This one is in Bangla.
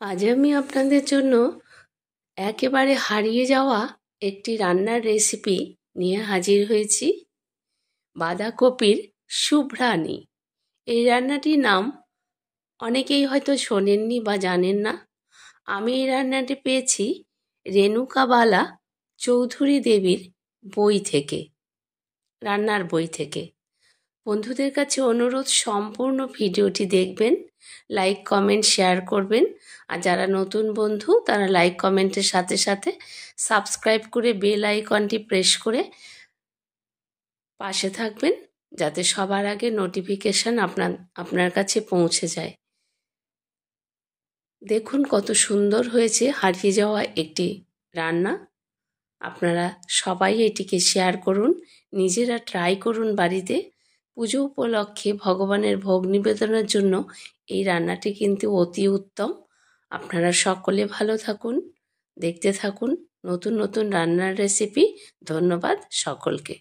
আজ আমি আপনাদের জন্য একেবারে হারিয়ে যাওয়া একটি রান্নার রেসিপি নিয়ে হাজির হয়েছি। বাঁধাকপির শুভ্রানি। এই রান্নাটির নাম অনেকেই হয়তো শোনেননি বা জানেন না। আমি এই রান্নাটি পেয়েছি রেণুকাবালা চৌধুরী দেবীর বই থেকে, রান্নার বই থেকে। বন্ধুদের কাছে অনুরোধ, সম্পূর্ণ ভিডিওটি দেখবেন, লাইক কমেন্ট শেয়ার করবেন। আর যারা নতুন বন্ধু তারা লাইক কমেন্টের সাথে সাথে সাবস্ক্রাইব করে বেল আইকনটি প্রেস করে পাশে থাকবেন, যাতে সবার আগে নোটিফিকেশন আপনার কাছে পৌঁছে যায়। দেখুন কত সুন্দর হয়েছে হারিয়ে যাওয়া একটি রান্না। আপনারা সবাই এটিকে শেয়ার করুন, নিজেরা ট্রাই করুন বাড়িতে। পুজো উপলক্ষে ভগবানের ভোগ নিবেদনের জন্য এই রান্নাটি কিন্তু অতি উত্তম। আপনারা সকলে ভালো থাকুন, দেখতে থাকুন নতুন নতুন রান্নার রেসিপি। ধন্যবাদ সকলকে।